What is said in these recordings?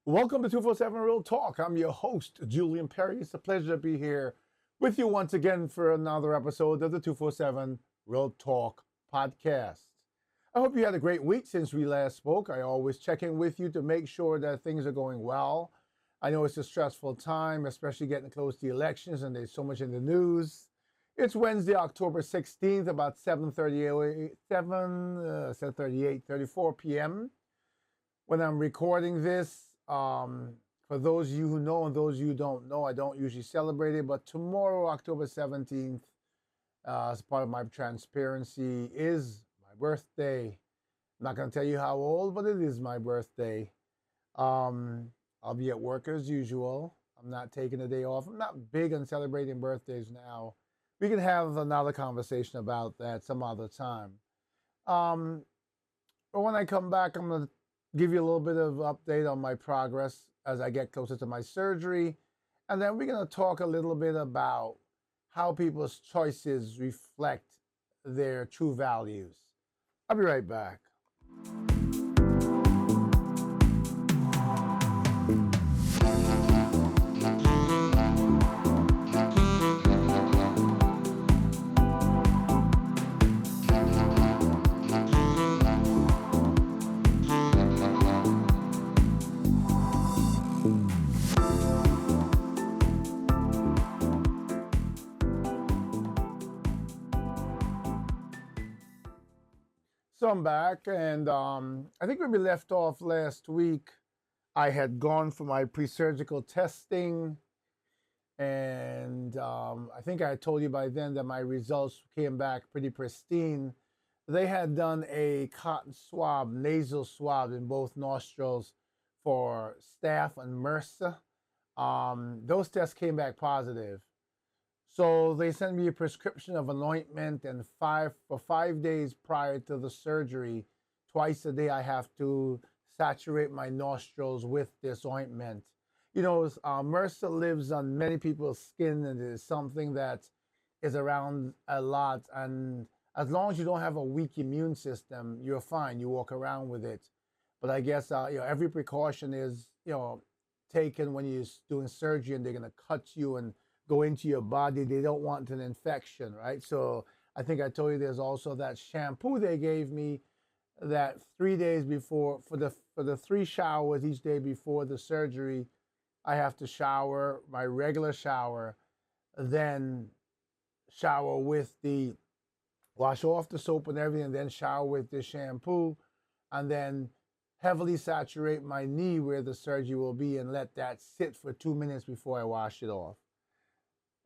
Welcome to 247 Real Talk. I'm your host, Julian Perry. It's a pleasure to be here with you once again for another episode of the 247 Real Talk podcast. I hope you had a great week since we last spoke. I always check in with you to make sure that things are going well. I know it's a stressful time, especially getting close to the elections, and there's so much in the news. It's Wednesday, October 16th, about 7:34 p.m. when I'm recording this. For those of you who know and those of you who don't know, I don't usually celebrate it, but tomorrow, October 17th, as part of my transparency, is my birthday. I'm not going to tell you how old, but it is my birthday. I'll be at work as usual. I'm not taking a day off. I'm not big on celebrating birthdays now. We can have another conversation about that some other time. But when I come back, I'm going to give you a little bit of update on my progress as I get closer to my surgery. And then we're going to talk a little bit about how people's choices reflect their true values. I'll be right back. So I'm back, and I think when we left off last week, I had gone for my pre-surgical testing, and I think I told you by then that my results came back pretty pristine. They had done a cotton swab, nasal swab in both nostrils for staph and MRSA. Those tests came back positive. So they sent me a prescription of an ointment, and for 5 days prior to the surgery, twice a day I have to saturate my nostrils with this ointment. You know, MRSA lives on many people's skin, and it is something that is around a lot. And as long as you don't have a weak immune system, you're fine. You walk around with it. But I guess every precaution is taken when you're doing surgery, and they're gonna cut you and go into your body. They don't want an infection, right? So I think I told you there's also that shampoo they gave me that 3 days before for the 3 showers each day before the surgery. I have to shower my regular shower, then shower with the wash off the soap and everything, and then shower with the shampoo, and then heavily saturate my knee where the surgery will be and let that sit for 2 minutes before I wash it off.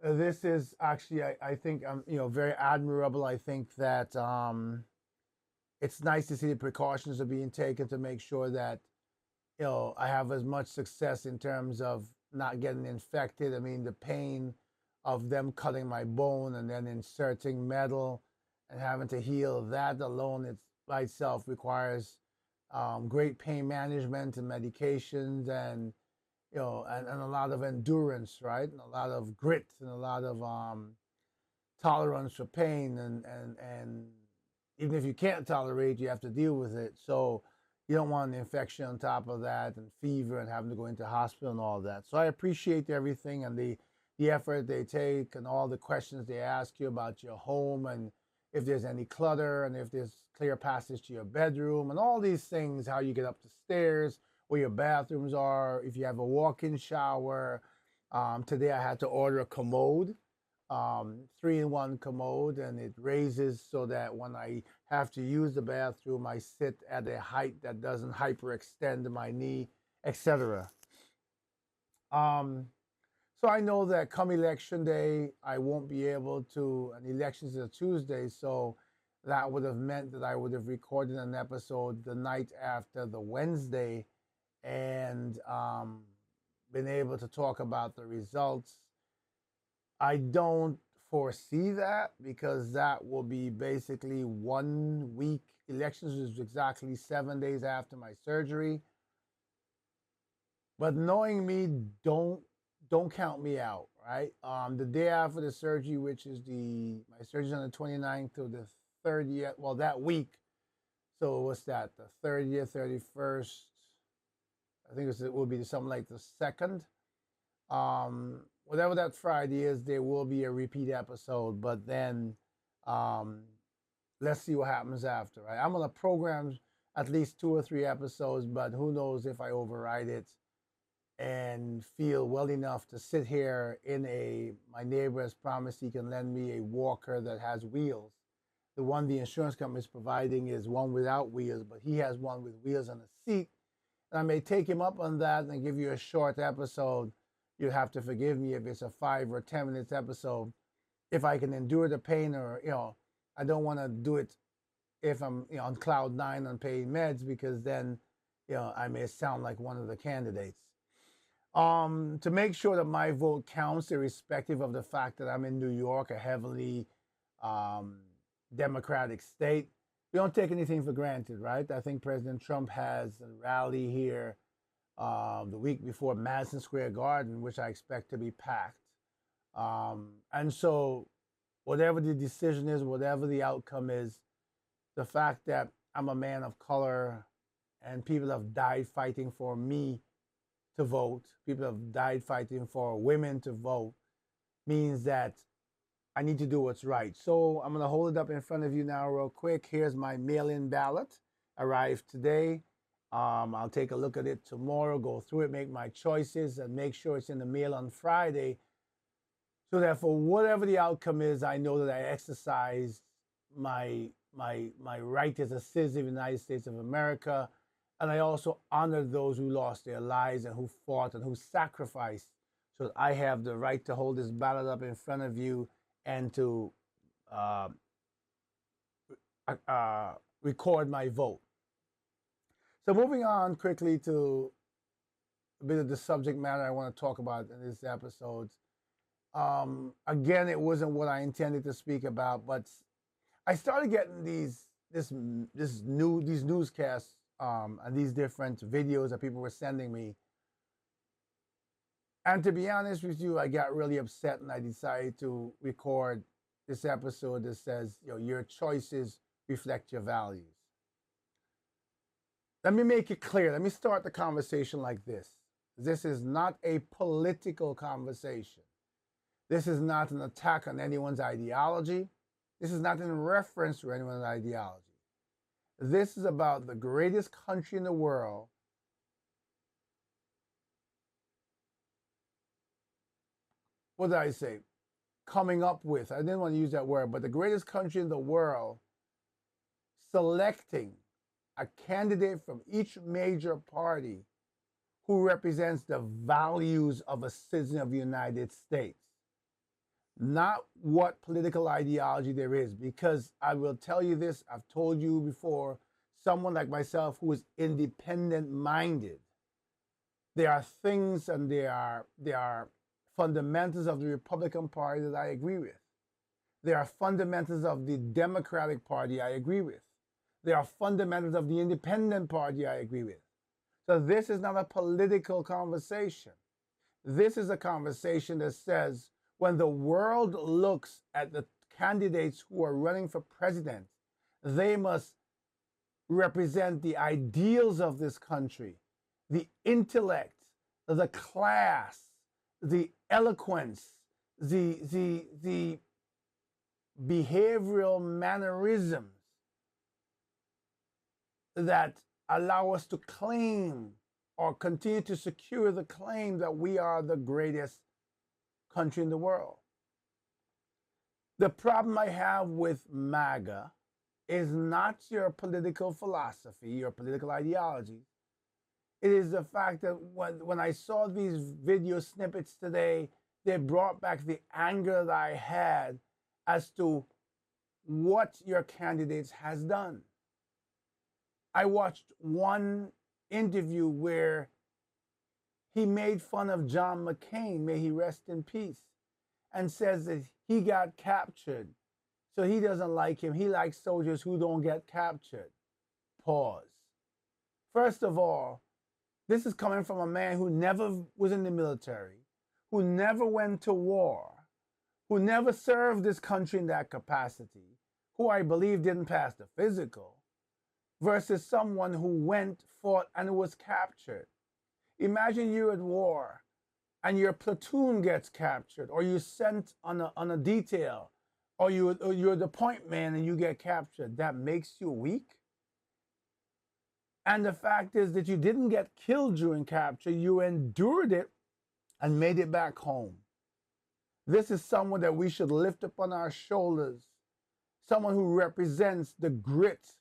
This is actually, I think, very admirable. I think that it's nice to see the precautions are being taken to make sure that I have as much success in terms of not getting infected. I mean, the pain of them cutting my bone and then inserting metal and having to heal, that alone, it's by itself requires great pain management and medications, and and a lot of endurance, right? And a lot of grit, and a lot of tolerance for pain, and even if you can't tolerate, you have to deal with it. So you don't want an infection on top of that, and fever, and having to go into hospital and all that. So I appreciate everything, and the effort they take, and all the questions they ask you about your home, and if there's any clutter, and if there's clear passage to your bedroom, and all these things, how you get up the stairs, where your bathrooms are, if you have a walk-in shower. Today I had to order a commode, 3-in-1 commode, and it raises so that when I have to use the bathroom, I sit at a height that doesn't hyperextend my knee, etc. So I know that come election day, I won't be able to, and elections is a Tuesday, so that would have meant that I would have recorded an episode the night after the Wednesday, and been able to talk about the results. I don't foresee that, because that will be basically 1 week. Elections is exactly 7 days after my surgery. But knowing me, don't count me out, right? The day after the surgery, which is my surgery's on the 29th to the 30th, well, that week. So what's that? The 30th, 31st, I think it will be something like the second. Whatever that Friday is, there will be a repeat episode. But then, um, let's see what happens after. Right? I'm gonna program at least 2 or 3 episodes, but who knows if I override it and feel well enough to sit here in a. My neighbor has promised he can lend me a walker that has wheels. The one the insurance company is providing is one without wheels, but he has one with wheels and a seat. And I may take him up on that and give you a short episode. You have to forgive me if it's a 5 or 10 minutes episode. If I can endure the pain, or I don't want to do it if I'm on cloud nine on pain meds, because then I may sound like one of the candidates. To make sure that my vote counts, irrespective of the fact that I'm in New York, a heavily Democratic state. We don't take anything for granted, right? I think President Trump has a rally here the week before Madison Square Garden, which I expect to be packed. And so whatever the decision is, whatever the outcome is, the fact that I'm a man of color and people have died fighting for me to vote, people have died fighting for women to vote, means that I need to do what's right. So I'm going to hold it up in front of you now real quick. Here's my mail-in ballot. Arrived today. I'll take a look at it tomorrow, go through it, make my choices, and make sure it's in the mail on Friday. So that for whatever the outcome is, I know that I exercised my right as a citizen of the United States of America. And I also honored those who lost their lives and who fought and who sacrificed, so that I have the right to hold this ballot up in front of you and to record my vote. So moving on quickly to a bit of the subject matter I want to talk about in this episode. Again, it wasn't what I intended to speak about, but I started getting these newscasts and these different videos that people were sending me. And to be honest with you, I got really upset and I decided to record this episode that says, your choices reflect your values. Let me make it clear. Let me start the conversation like this. This is not a political conversation. This is not an attack on anyone's ideology. This is not in reference to anyone's ideology. This is about the greatest country in the world what did I say? Coming up with, I didn't want to use that word, but the greatest country in the world selecting a candidate from each major party who represents the values of a citizen of the United States. Not what political ideology there is, because I will tell you this, I've told you before, someone like myself who is independent-minded, there are things and there are fundamentals of the Republican Party that I agree with. There are fundamentals of the Democratic Party I agree with. There are fundamentals of the Independent Party I agree with. So this is not a political conversation. This is a conversation that says when the world looks at the candidates who are running for president, they must represent the ideals of this country, the intellect, the class, the eloquence, the behavioral mannerisms that allow us to claim or continue to secure the claim that we are the greatest country in the world. The problem I have with MAGA is not your political philosophy, your political ideology. It is the fact that when I saw these video snippets today, they brought back the anger that I had as to what your candidates has done. I watched one interview where he made fun of John McCain, may he rest in peace, and says that he got captured, so he doesn't like him. He likes soldiers who don't get captured. Pause. First of all, this is coming from a man who never was in the military, who never went to war, who never served this country in that capacity, who I believe didn't pass the physical, versus someone who went, fought, and was captured. Imagine you're at war and your platoon gets captured, or you're sent on a detail, or you're the point man and you get captured. That makes you weak. And the fact is that you didn't get killed during capture, you endured it and made it back home. This is someone that we should lift up on our shoulders, someone who represents the grit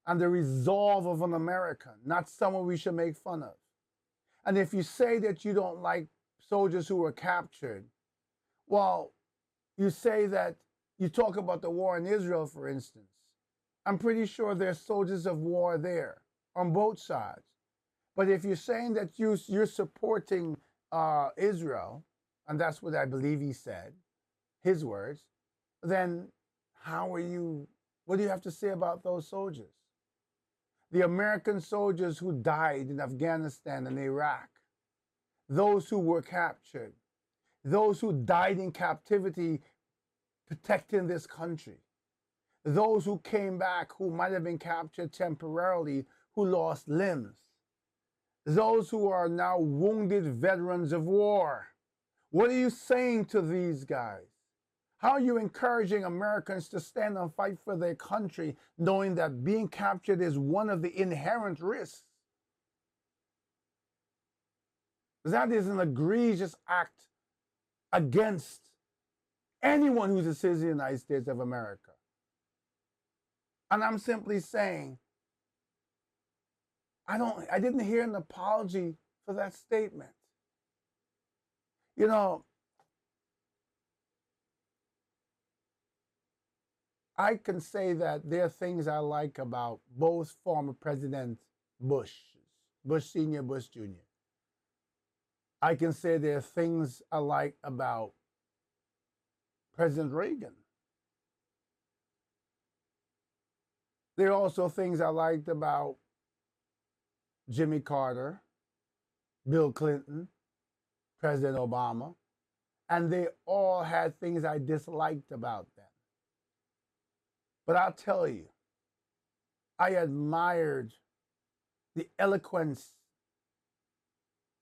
and the resolve of an American, not someone we should make fun of. And if you say that you don't like soldiers who were captured, well, you say that you talk about the war in Israel, for instance. I'm pretty sure there's soldiers of war there on both sides. But if you're saying that you're supporting Israel, and that's what I believe he said, his words, then what do you have to say about those soldiers? The American soldiers who died in Afghanistan and Iraq, those who were captured, those who died in captivity protecting this country, those who came back who might have been captured temporarily, who lost limbs, those who are now wounded veterans of war. What are you saying to these guys? How are you encouraging Americans to stand and fight for their country, knowing that being captured is one of the inherent risks? That is an egregious act against anyone who's a citizen of the United States of America. And I'm simply saying, I didn't hear an apology for that statement. You know, I can say that there are things I like about both former President Bush Sr., Bush Jr. I can say there are things I like about President Reagan. There are also things I liked about Jimmy Carter, Bill Clinton, President Obama, and they all had things I disliked about them. But I'll tell you, I admired the eloquence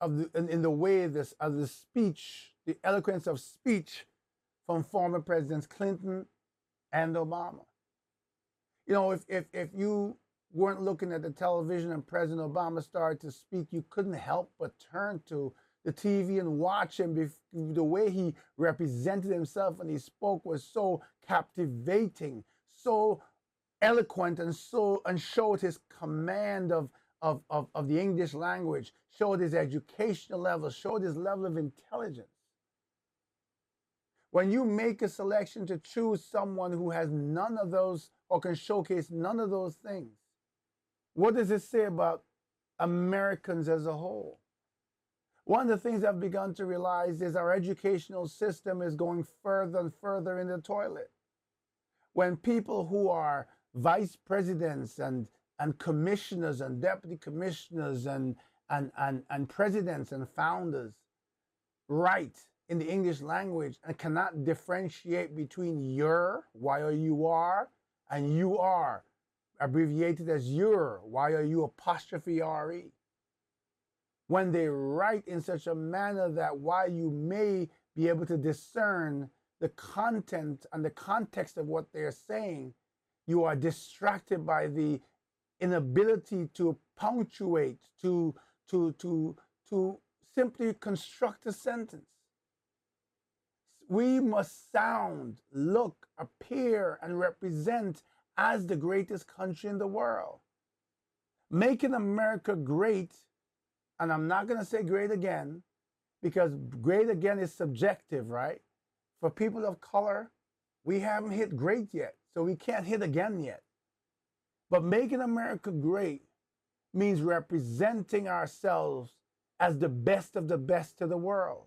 in the way of the speech, the eloquence of speech from former Presidents Clinton and Obama. You know, if you weren't looking at the television and President Obama started to speak, you couldn't help but turn to the TV and watch him. The way he represented himself and he spoke was so captivating, so eloquent, and showed his command of the English language, showed his educational level, showed his level of intelligence. When you make a selection to choose someone who has none of those or can showcase none of those things, what does it say about Americans as a whole? One of the things I've begun to realize is our educational system is going further and further in the toilet. When people who are vice presidents and commissioners and deputy commissioners and presidents and founders write in the English language and cannot differentiate between your, Y-O-U-R, and you are, abbreviated as your, Y-O-U apostrophe R-E. When they write in such a manner that while you may be able to discern the content and the context of what they're saying, you are distracted by the inability to punctuate, to simply construct a sentence. We must sound, look, appear, and represent as the greatest country in the world. Making America great, and I'm not going to say great again, because great again is subjective, right? For people of color, we haven't hit great yet, so we can't hit again yet. But making America great means representing ourselves as the best of the best to the world.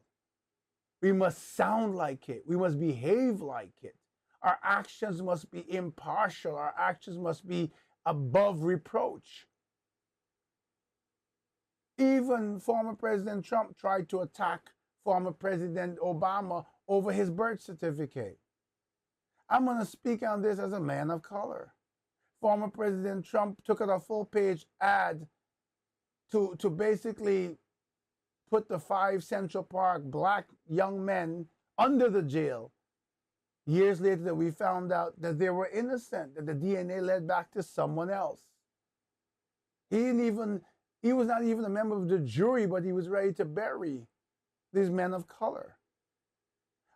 We must sound like it. We must behave like it. Our actions must be impartial. Our actions must be above reproach. Even former President Trump tried to attack former President Obama over his birth certificate. I'm going to speak on this as a man of color. Former President Trump took out a full-page ad to basically put the 5 Central Park black young men under the jail. Years later, that we found out that they were innocent, that the DNA led back to someone else. He didn't even, he was not even a member of the jury, but he was ready to bury these men of color.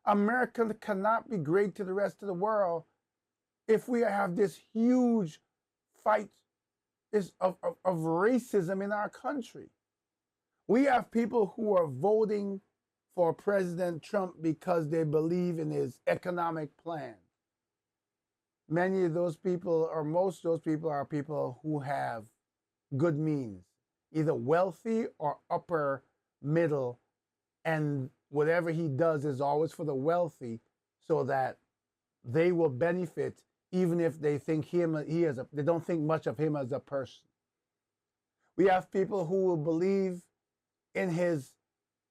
America cannot be great to the rest of the world if we have this huge fight of racism in our country. We have people who are voting for President Trump because they believe in his economic plan. Many of those people, or most of those people, are people who have good means, either wealthy or upper middle, and whatever he does is always for the wealthy, so that they will benefit, even if they think they don't think much of him as a person. We have people who will believe in his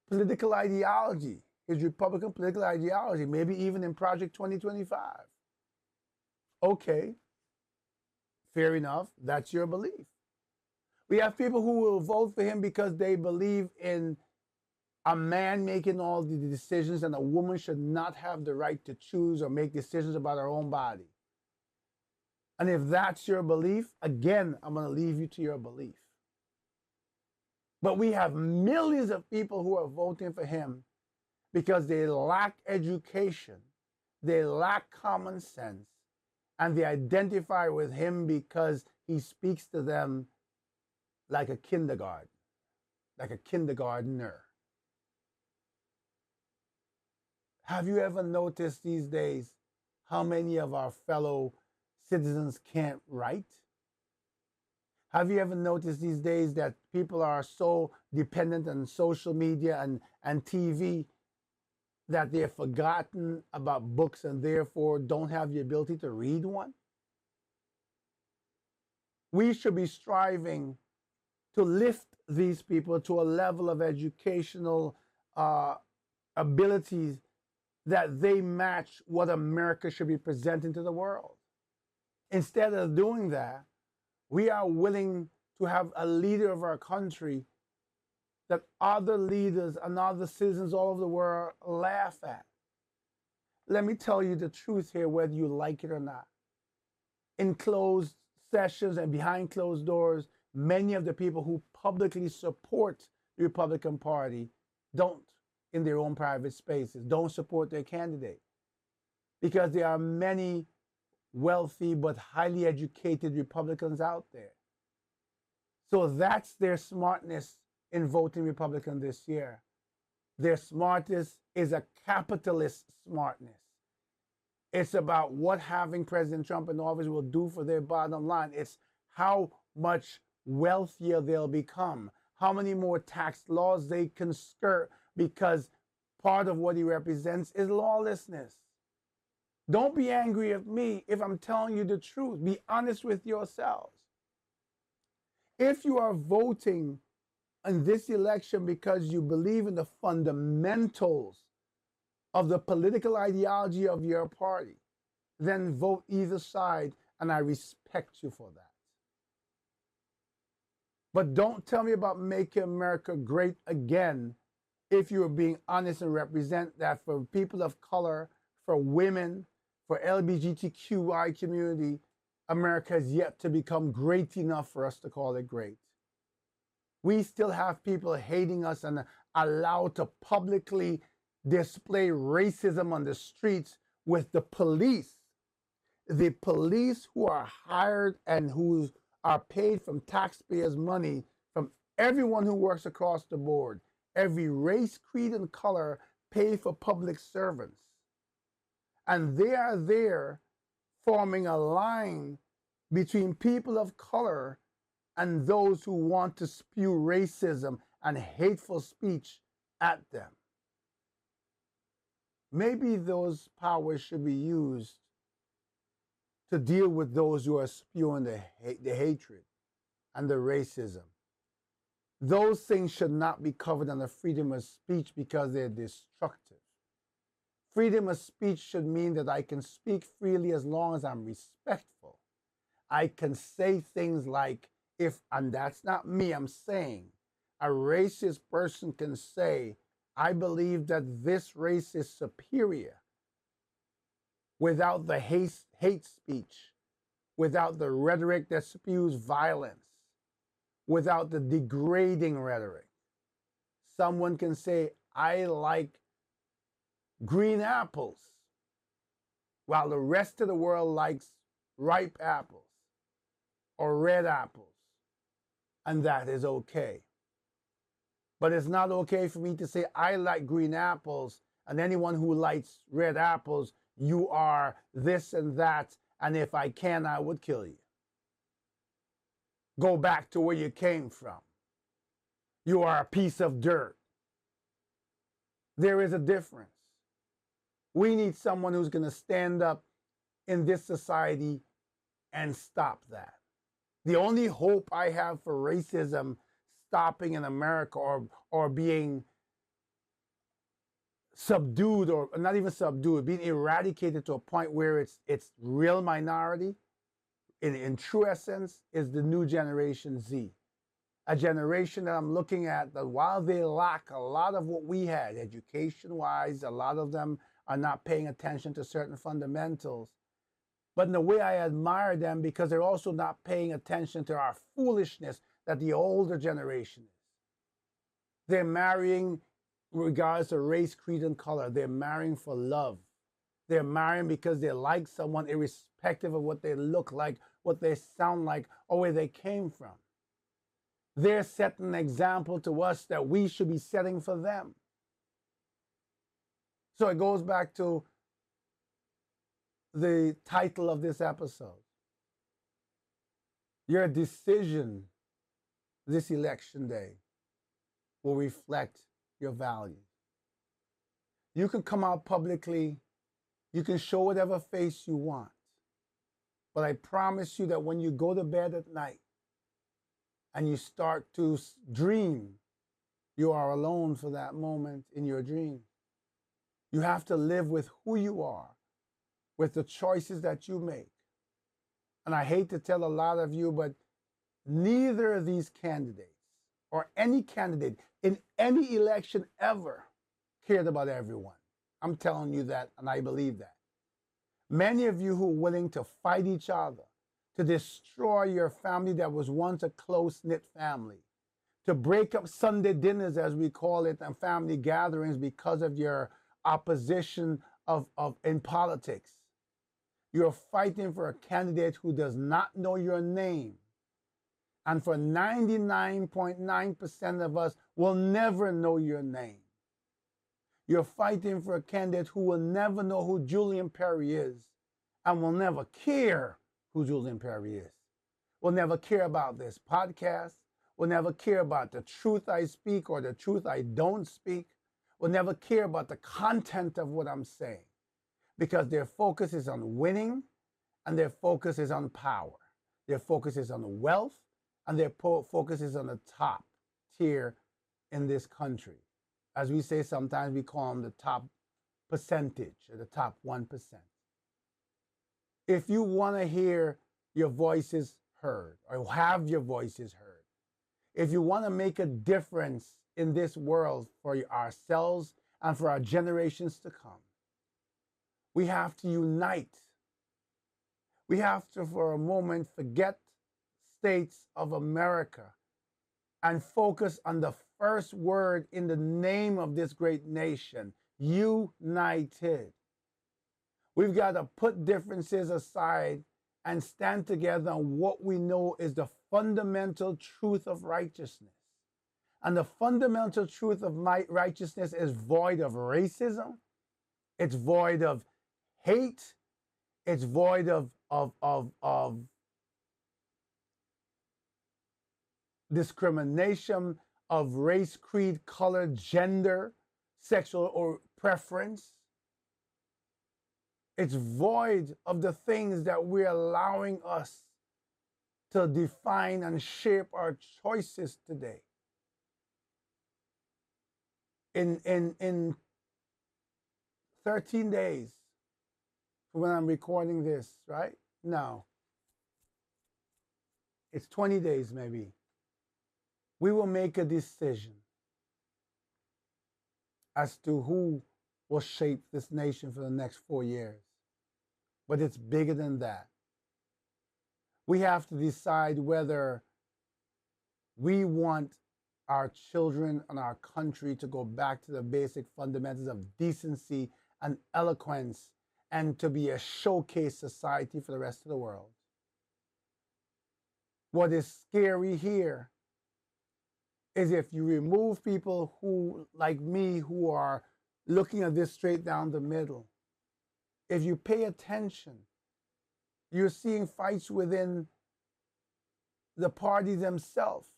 political ideology, his Republican political ideology, maybe even in Project 2025. Okay, fair enough, that's your belief. We have people who will vote for him because they believe in a man making all the decisions, and a woman should not have the right to choose or make decisions about her own body. And if that's your belief, again, I'm going to leave you to your belief. But we have millions of people who are voting for him because they lack education, they lack common sense, and they identify with him because he speaks to them like a kindergartner. Have you ever noticed these days how many of our fellow citizens can't write? Have you ever noticed these days that people are so dependent on social media and TV that they've forgotten about books and therefore don't have the ability to read one? We should be striving to lift these people to a level of educational abilities that they match what America should be presenting to the world. Instead of doing that, we are willing to have a leader of our country that other leaders and other citizens all over the world laugh at. Let me tell you the truth here, whether you like it or not. In closed sessions and behind closed doors, many of the people who publicly support the Republican Party don't, in their own private spaces, don't support their candidate. Because there are many wealthy but highly educated Republicans out there. So that's their smartness in voting Republican this year. Their smartness is a capitalist smartness. It's about what having President Trump in office will do for their bottom line. It's how much wealthier they'll become, how many more tax laws they can skirt, because part of what he represents is lawlessness. Don't be angry at me if I'm telling you the truth. Be honest with yourselves. If you are voting in this election because you believe in the fundamentals of the political ideology of your party, then vote either side, and I respect you for that. But don't tell me about making America great again if you are being honest and represent that for people of color, for women, for LGBTQI community, America has yet to become great enough for us to call it great. We still have people hating us and allowed to publicly display racism on the streets with the police. The police who are hired and who are paid from taxpayers' money, from everyone who works across the board, every race, creed, and color, paid for public servants. And they are there forming a line between people of color and those who want to spew racism and hateful speech at them. Maybe those powers should be used to deal with those who are spewing the hatred and the racism. Those things should not be covered under freedom of speech because they're destructive. Freedom of speech should mean that I can speak freely as long as I'm respectful. I can say things like, and that's not me, I'm saying, a racist person can say, I believe that this race is superior without the hate speech, without the rhetoric that spews violence, without the degrading rhetoric. Someone can say, I like green apples, while the rest of the world likes ripe apples or red apples, and that is okay. But it's not okay for me to say, I like green apples, and anyone who likes red apples, you are this and that, and if I can, I would kill you. Go back to where you came from. You are a piece of dirt. There is a difference. We need someone who's going to stand up in this society and stop that. The only hope I have for racism stopping in America or being subdued, or not even subdued, being eradicated to a point where it's real minority, in true essence, is the new generation Z. A generation that I'm looking at that while they lack a lot of what we had, education-wise, a lot of them are not paying attention to certain fundamentals. But in a way, I admire them because they're also not paying attention to our foolishness that the older generation is. They're marrying regardless of race, creed, and color. They're marrying for love. They're marrying because they like someone irrespective of what they look like, what they sound like, or where they came from. They're setting an example to us that we should be setting for them. So it goes back to the title of this episode. Your decision this election day will reflect your values. You can come out publicly, you can show whatever face you want, but I promise you that when you go to bed at night and you start to dream, you are alone for that moment in your dream. You have to live with who you are, with the choices that you make. And I hate to tell a lot of you, but neither of these candidates or any candidate in any election ever cared about everyone. I'm telling you that, and I believe that. Many of you who are willing to fight each other, to destroy your family that was once a close-knit family, to break up Sunday dinners, as we call it, and family gatherings because of your opposition in politics. You're fighting for a candidate who does not know your name. And for 99.9% of us will never know your name. You're fighting for a candidate who will never know who Julian Perry is and will never care who Julian Perry is. Will never care about this podcast, will never care about the truth I speak or the truth I don't speak, will never care about the content of what I'm saying, because their focus is on winning and their focus is on power. Their focus is on wealth and their focus is on the top tier in this country. As we say, sometimes we call them the top percentage or the top 1%. If you want to hear your voices heard or have your voices heard, if you want to make a difference in this world for ourselves and for our generations to come, we have to unite. We have to, for a moment, forget states of America and focus on the first word in the name of this great nation, united. We've got to put differences aside and stand together on what we know is the fundamental truth of righteousness. And the fundamental truth of righteousness is void of racism, it's void of hate, it's void of discrimination of race, creed, color, gender, sexual or preference. It's void of the things that we're allowing us to define and shape our choices today. In 13 days from when I'm recording this, right? No. It's 20 days maybe. we will make a decision as to who will shape this nation for the next 4 years. But it's bigger than that. We have to decide whether we want our children and our country to go back to the basic fundamentals of decency and eloquence and to be a showcase society for the rest of the world. What is scary here is if you remove people who, like me, who are looking at this straight down the middle, if you pay attention, you're seeing fights within the parties themselves.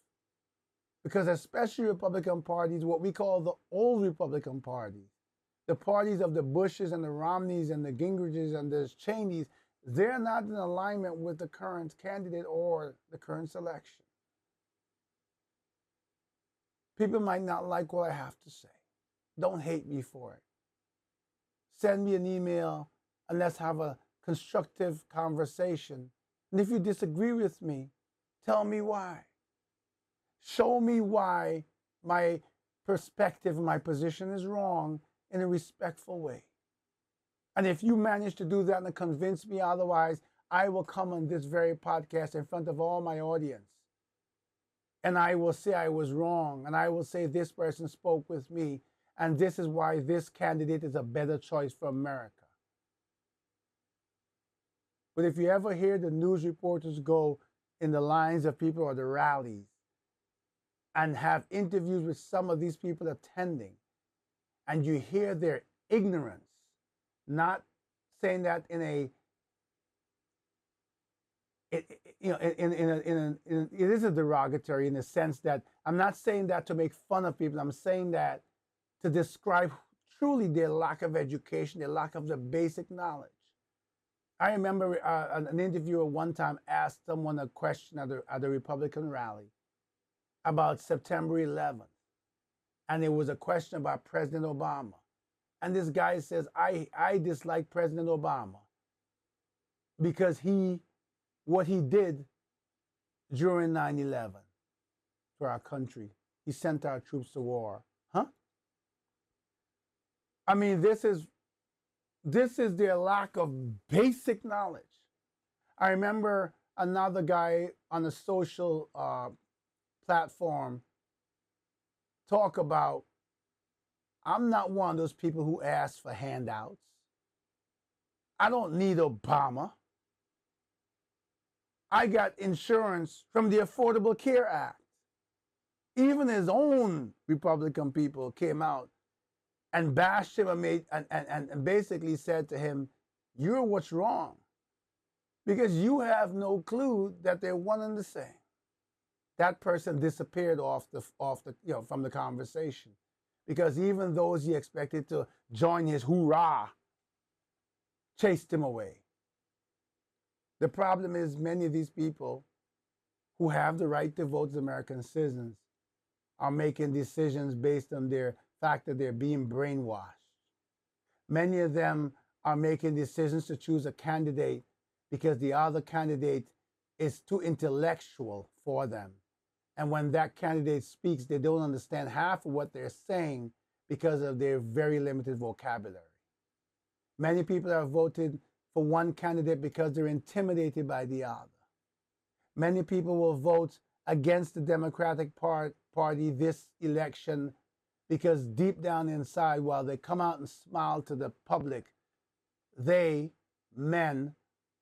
Because especially Republican parties, what we call the old Republican parties, the parties of the Bushes and the Romneys and the Gingriches and the Cheneys, they're not in alignment with the current candidate or the current selection. People might not like what I have to say. Don't hate me for it. Send me an email and let's have a constructive conversation. And if you disagree with me, tell me why. Show me why my perspective, my position is wrong in a respectful way. And if you manage to do that and convince me otherwise, I will come on this very podcast in front of all my audience. And I will say I was wrong. And I will say this person spoke with me. And this is why this candidate is a better choice for America. But if you ever hear the news reporters go in the lines of people or the rallies and have interviews with some of these people attending, and you hear their ignorance, not saying that in a, it is a derogatory in the sense that I'm not saying that to make fun of people. I'm saying that to describe truly their lack of education, their lack of the basic knowledge. I remember an interviewer one time asked someone a question at a Republican rally about September 11th. And it was a question about President Obama. And this guy says, I dislike President Obama because what he did during 9/11 for our country. He sent our troops to war. Huh? I mean, this is their lack of basic knowledge. I remember another guy on a social platform talk about, I'm not one of those people who ask for handouts. I don't need Obama. I got insurance from the Affordable Care Act. Even his own Republican people came out and bashed him and basically said to him, you're what's wrong, because you have no clue that they're one and the same. That person disappeared from the conversation, because even those he expected to join his hoorah chased him away. The problem is many of these people who have the right to vote as American citizens are making decisions based on their fact that they're being brainwashed. Many of them are making decisions to choose a candidate because the other candidate is too intellectual for them. And when that candidate speaks, they don't understand half of what they're saying because of their very limited vocabulary. Many people have voted for one candidate because they're intimidated by the other. Many people will vote against the Democratic Party this election because deep down inside, while they come out and smile to the public, they, men,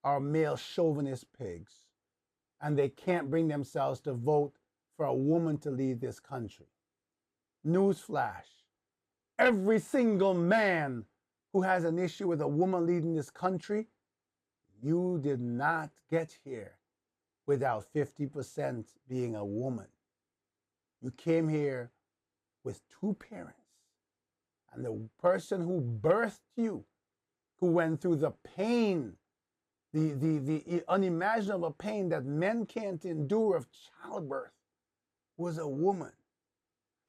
are male chauvinist pigs. And they can't bring themselves to vote for a woman to lead this country. Newsflash, every single man who has an issue with a woman leading this country, you did not get here without 50% being a woman. You came here with two parents. And the person who birthed you, who went through the pain, the unimaginable pain that men can't endure of childbirth, was a woman.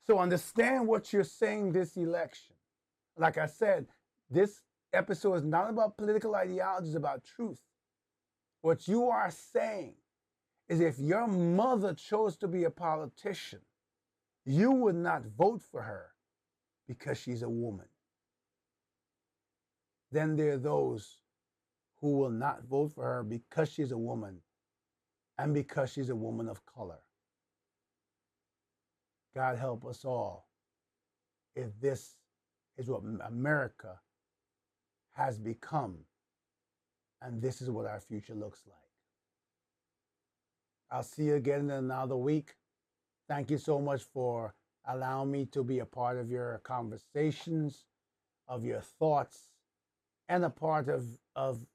So understand what you're saying this election. Like I said, this episode is not about political ideology, it's about truth. What you are saying is if your mother chose to be a politician, You would not vote for her because she's a woman. Then there are those who will not vote for her because she's a woman and because she's a woman of color. God help us all if this is what America has become and this is what our future looks like. I'll see you again in another week. Thank you so much for allowing me to be a part of your conversations, of your thoughts, and a part of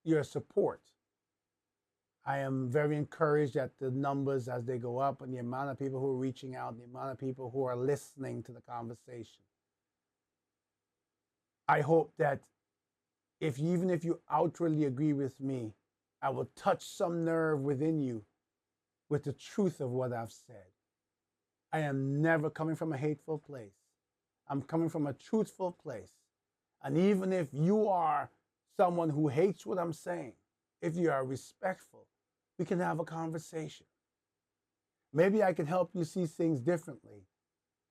your support. I am very encouraged at the numbers as they go up and the amount of people who are reaching out, the amount of people who are listening to the conversation. I hope that even if you outwardly agree with me, I will touch some nerve within you with the truth of what I've said. I am never coming from a hateful place. I'm coming from a truthful place. And even if you are someone who hates what I'm saying, if you are respectful, we can have a conversation. Maybe I can help you see things differently.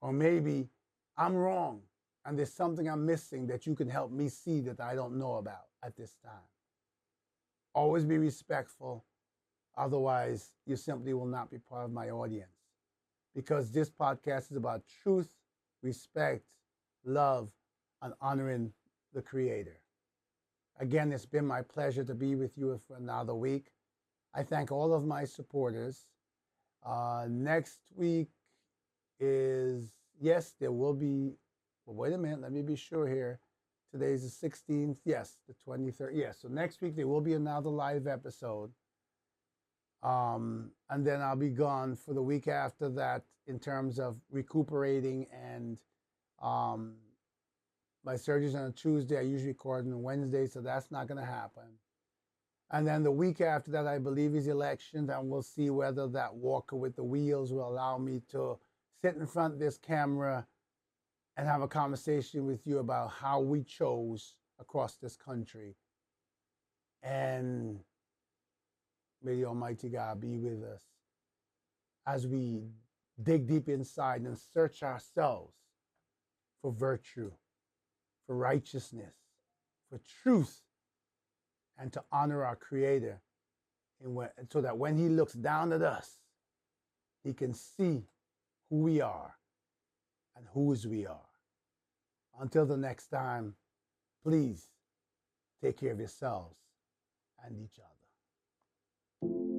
Or maybe I'm wrong and there's something I'm missing that you can help me see that I don't know about at this time. Always be respectful. Otherwise, you simply will not be part of my audience. Because this podcast is about truth, respect, love, and honoring the Creator. Again, it's been my pleasure to be with you for another week. I thank all of my supporters. Next week is, yes, there will be, well, wait a minute, let me be sure here. Today's the 16th, yes, the 23rd. Yes, so next week there will be another live episode. And then I'll be gone for the week after that in terms of recuperating and my surgery's on a Tuesday. I usually record on a Wednesday, so that's not going to happen. And then the week after that, I believe, is elections, and we'll see whether that walker with the wheels will allow me to sit in front of this camera and have a conversation with you about how we chose across this country. And may the Almighty God be with us as we dig deep inside and search ourselves for virtue, for righteousness, for truth, and to honor our Creator, so that when He looks down at us, He can see who we are and whose we are. Until the next time, please take care of yourselves and each other.